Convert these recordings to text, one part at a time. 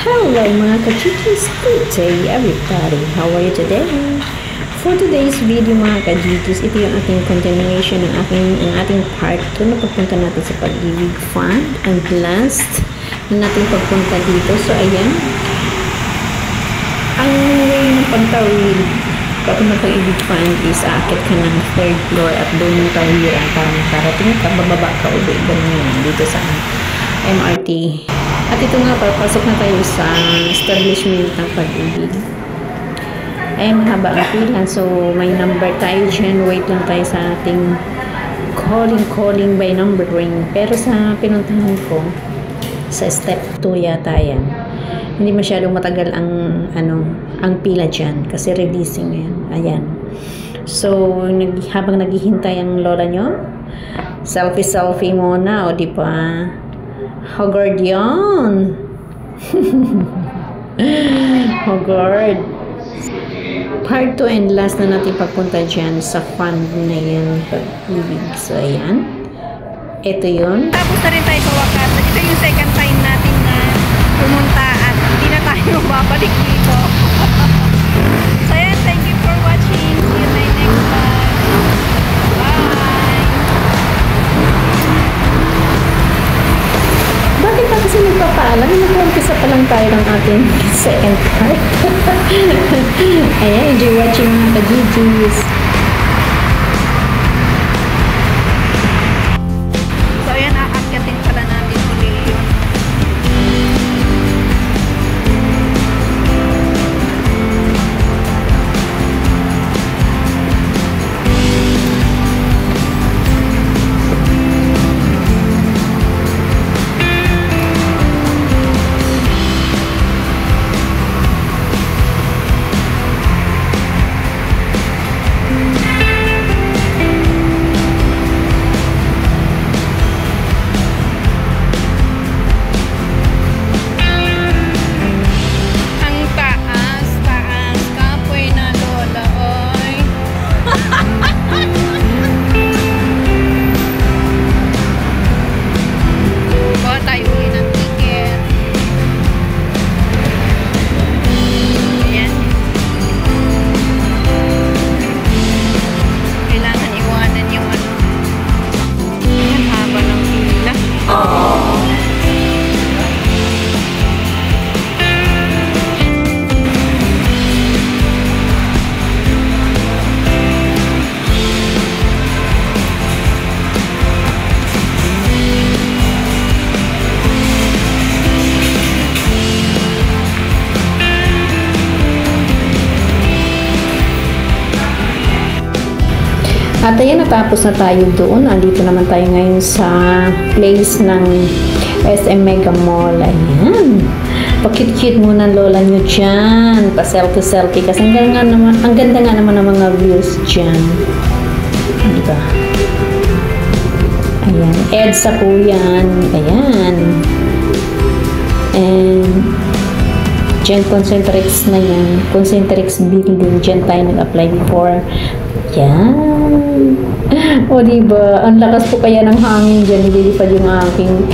Hello mga kajikis! Good day everybody! How are you today? For today's video mga kajikis, ito yung ating continuation ng ating part 2 na pagpunta natin sa Pag-ibig Fund. Ang last na natin pagpunta dito. So ayan, ang way ng pagtawid papunta Pag-ibig Fund is aakit ka ng 3rd floor at doon yung tawiran para makarating ka, bababa ka ulit ganyan dito sa MRT. At ito nga, papasok na tayo sa establishment ng Pag-ibig. Ay, mahaba ang pila. So, may number tayo dyan. Wait lang tayo sa ating calling by number ring. Pero sa pinuntahan ko, sa step 2 yata yan. Hindi masyadong matagal ang pila dyan. Kasi releasing yan. Ayan. So, habang naghihintay ang lola nyo, selfie muna, o di ba? Hogard yan. Hogard. Part 2 and last na natin pagpunta dyan sa fund na yan, Pag-ibig. So, ayan. Ito yun. Tapos na rin tayo sa wakas. Ito yung second time natin na pumunta at hindi na tayo babalik dito. So, ayan. Thank you for watching. See you in my next vlog. Bye! Bakit pa kasi nagpapaalam? Nag-umpisa pa lang tayo ng ating second part. Ayan, enjoy watching mga ka-GGs. So, ayan, aakyatin pala natin ulit yun. At ayan, natapos na tayo doon. Andito naman tayo ngayon sa place ng SM Mega Mall. Ayan. Pakit-cute muna ang lola nyo dyan. Pa-selfie kasi ang ganda nga naman ng mga views dyan. Diba? Ayan. EDSA po yan. Ayan. And dyan Concentrix na yan. Concentrix building. Dyan tayo nag-apply before. Yan. O diba, ang lakas po kaya ng hangin dyan, nililipad yung aking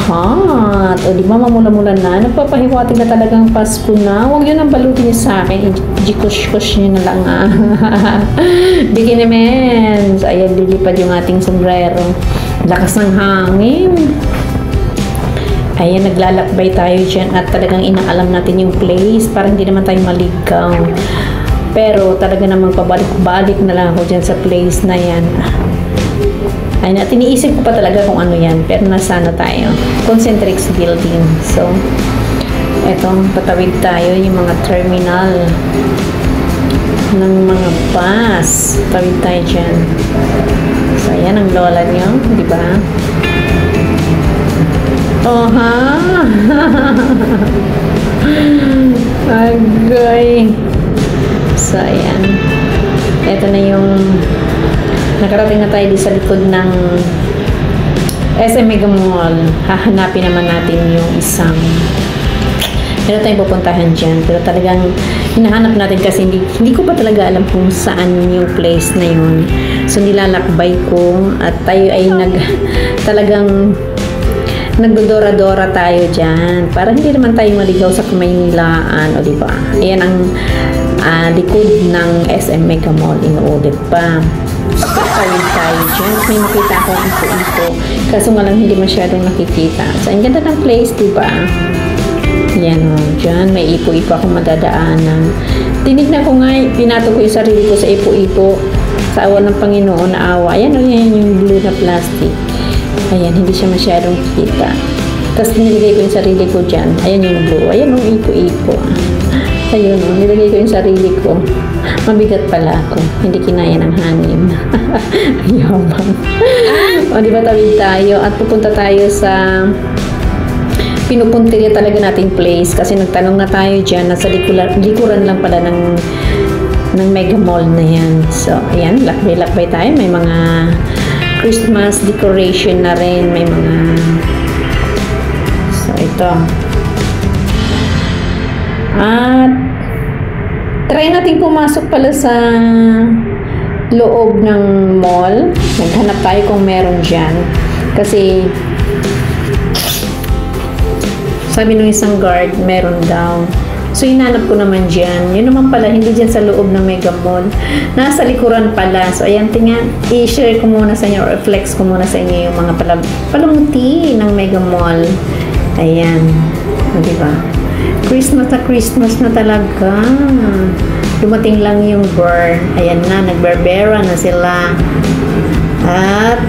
hot. O diba, mamula-mula na. Nagpapahiwatig na talagang Pasko na. Huwag yun ang balutin niyo sa akin. Jikush-kush niyo na lang Bikini men. So, ayan, lilipad yung ating sombrero. Lakas ng hangin. Ayan, naglalakbay tayo dyan at talagang inaalam natin yung place para hindi naman tayo maligaw. Pero talaga namang pabalik-balik na lang ako dyan sa place na yan. Ay, iniisip ko pa talaga kung ano yan. Pero nasa ano tayo? Concentrix building. So, eto, patawid tayo yung mga terminal ng mga bus. Tawid tayo dyan. So, ayan ang lola nyo. Diba? Oh, ha? Agay. So, ayan. Ito na yung nakarating na tayo di sa likod ng SM Mega Mall. Hahanapin naman natin yung isang meron tayong pupuntahan dyan. Pero talagang hinahanap natin kasi hindi ko pa talaga alam kung saan yung place na yun. So, nilalakbay ko at tayo ay talagang nagdodora-dora tayo dyan. Para hindi naman tayo maligaw sa Kamaynilaan. O, diba? Ayan ang likod ng SM Mega Mall. Inuulit pa. Kapag tayo dyan. May makita akong ito-ito. Kaso nga lang hindi masyadong nakikita. So, ang ganda ng place, diba? Yan o. Dyan, may ipo-ipo akong madadaanan. Tinignan ko nga, pinato ko yung sarili ko sa ipo-ipo. Sa awa ng Panginoon na awa. Ayan o, yan yung blue na plastic. Ayan, hindi siya masyadong kita. Tapos nilagay ko yung sarili ko dyan. Ayan yung blue. Ayan yung ipo-ipo. Ayun o, nilagay ko yung sarili ko. Mabigat pala ako. Hindi kinaya ng hangin. Ayabang. O, diba tawid tayo at pupunta tayo sa pinupuntirya talaga nating place kasi nagtanong na tayo dyan. Nasa likuran lang pala ng Mega Mall na yan. So, ayan, lakbay-lakbay tayo. May mga Christmas decoration na rin. May mga so, ito. At try natin pumasok pala sa loob ng mall. Naghanap tayo kung meron dyan. Kasi sabi nung isang guard, meron daw. So, hinanap ko naman dyan. Yun naman pala, hindi dyan sa loob ng Mega Mall. Nasa likuran pala. So, ayan, tingnan. I-share ko muna sa inyo or flex ko muna sa inyo yung mga palamuti ng Mega Mall. Ayan. O, diba? Christmas na talaga. Dumating lang yung bar. Ayan na, nagbarbera na sila. At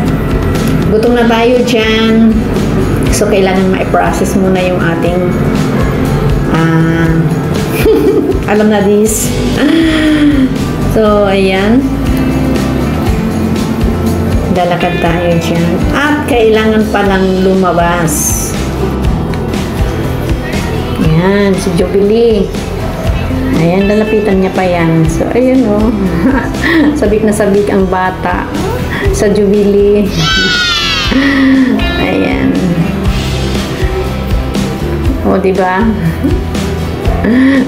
gutom na tayo dyan. So, kailangan ma-process muna yung ating alam na this. So, ayan. Lalakad tayo dyan. At kailangan palang lumabas. Ayan, si Jubilee. Ayan, lalapitan niya pa yan. So, ayan o. Sabik na sabik ang bata sa Jubilee. Ayan. O, diba?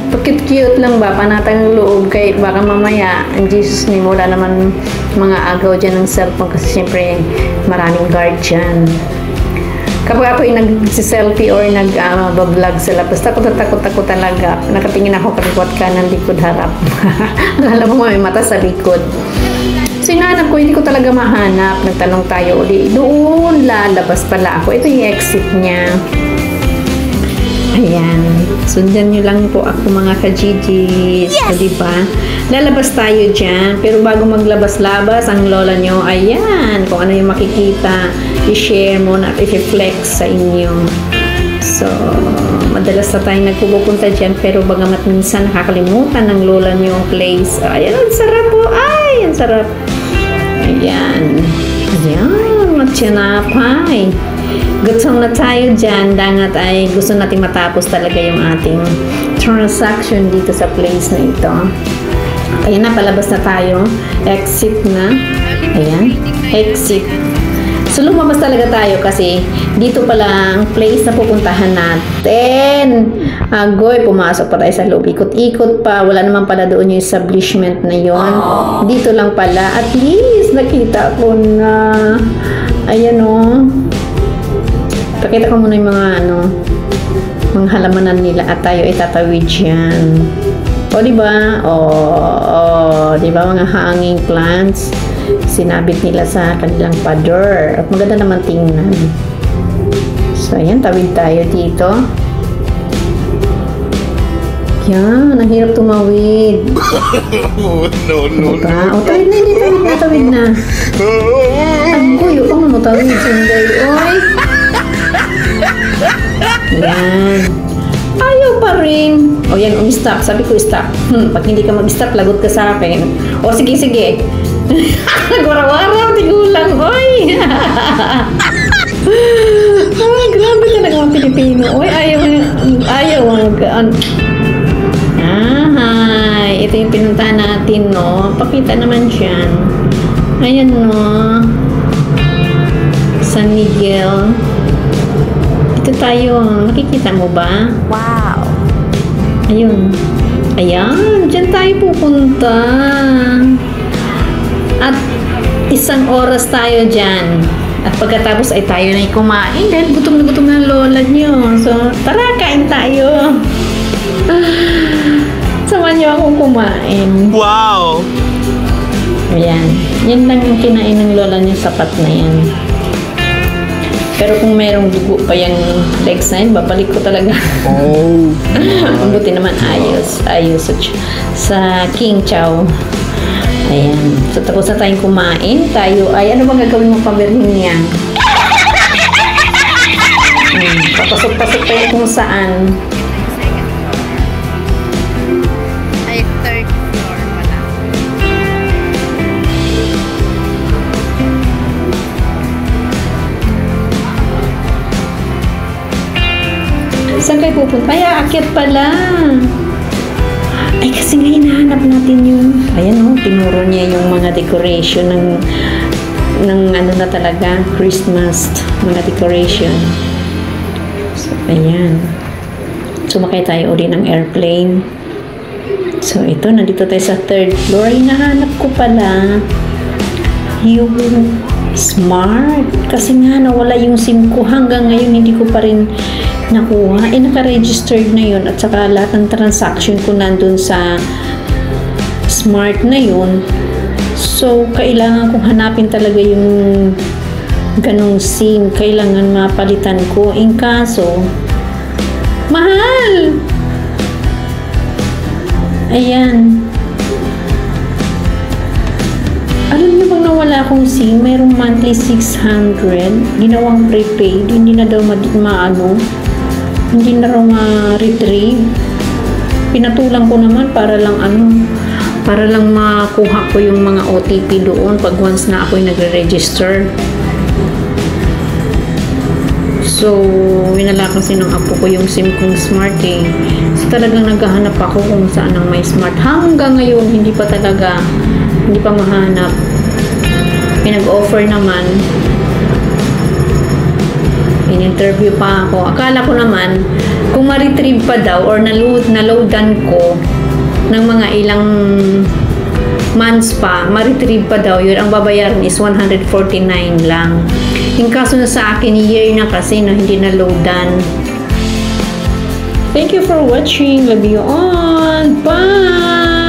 Pakit-cute lang ba? Panatang loob kahit baka mamaya ang Jesus name, wala naman mga agaw dyan ng cellphone kasi syempre maraming guard dyan. Kapag ako yung nag-selfie or nag-vlog sila, basta takot ako talaga. Nakatingin ako kaliwat kanan, likod, harap. Alam mo may mata sa likod. So, hinahanap ko, hindi ko talaga mahanap. Nagtanong tayo ulit. Doon lalabas pala ako. Ito yung exit niya. Ayan. Sundan nyo lang po ako mga ka-GGs. Yes! So, diba? Lalabas tayo dyan. Pero bago maglabas-labas, ang lola nyo, ayan. Kung ano yung makikita, i-share mo na at i-flex sa inyo. So, madalas na tayong nagpupunta dyan. Pero bagamat minsan nakakalimutan ng lola nyo yung place. Ayan, ang sarap po. Ay, ang sarap. Ayan. Ayan. Matyanapay. Gutom na tayo dyan. Dangat ay gusto natin matapos talaga yung ating transaction dito sa place na ito. Ayan na, palabas na tayo. Exit na. Ayan. Exit. So, lumabas talaga tayo kasi dito pala ang place na pupuntahan natin. Agoy, pumasok pa tayo sa loob. Ikot-ikot pa. Wala naman pala doon yung establishment na yon. Dito lang pala. At least, nakita ko na. Ayan o. Pakita ko muna yung mga mga halamanan nila at tayo ay tatawid dyan. O, diba? O, diba mga hanging plants? Sinabit nila sa kanilang pader. At maganda naman tingnan. So, ayan, tawid tayo dito. Yan, ang hirap tumawid. No. Diba? O, tawid na, hindi tawid na. Agoy, o, mo tawid. Sunday, oy. Yan. Ayaw pa rin. O yan, stop. Sabi ko stop. Pag hindi ka mag-stop, lagot ka sa akin. O sige. Nagwara-wara, tigulang. Oy. Ah, grabe talaga mga Pilipino. Uy, ayaw hi. Ito yung pinuntahan natin, no? Pakita naman dyan. Ayan, no? San Miguel. Dito tayo. Nakikita mo ba? Wow! Ayun. Ayan. Dyan tayo pupunta. At 1 oras tayo dyan. At pagkatapos ay tayo na kumain dahil gutom na ang lola nyo. So, tara, kain tayo. Samahan nyo akong kumain. Wow! Ayan. Yan lang yung kinain ng lola nyo, sapat na yan. Pero kung merong dugo pa yung legs na yun, babalik ko talaga. Oh. Ang buti naman ayos sa King Chow. Ayan. So, tapos na tayong kumain. Tayo ay, ano bang gagawin mo pa, Virginia? Papasok-pasok tayo kung saan. Ay, 3rd floor pala. Saan kayo pupunta? Ay, aakyat pala. Ay, kasi nga hinahanap natin yung, ayan o, tinuro niya yung mga decoration ng ano na talaga, Christmas, mga decoration. So, ayan. Sumakay tayo uli ng airplane. So, ito, nandito tayo sa 3rd floor. Ay, hinahanap ko pala yung Smart. Kasi nga, nawala yung SIM ko. Hanggang ngayon, hindi ko pa rin nakuha. Naka-registered na yun at saka lahat ng transaction ko nandun sa Smart na yun. So, kailangan kong hanapin talaga yung ganong SIM. Kailangan mapalitan ko. In kaso, mahal! Ayan. Alam niyo bang nawala akong SIM? Mayroong monthly 600. Ginawang prepaid. Hindi na daw hindi na raw ma-retrieve. Pinatulang ko naman para lang makuha ko yung mga OTP doon pag once na ako'y nagre-register. So, winala kasi ng apo ko yung SIM kong Smart eh. So, talagang naghahanap ako kung saan ang may Smart. Hanggang ngayon, hindi pa mahanap. Pinag-offer naman. In-interview pa ako. Akala ko naman, kung ma-retrieve pa daw or na-loadan ko ng mga ilang months pa, ma-retrieve pa daw, yun ang babayaran is 149 lang. In kaso na sa akin, year na kasi na hindi na-loadan. Thank you for watching. Love you all. Bye!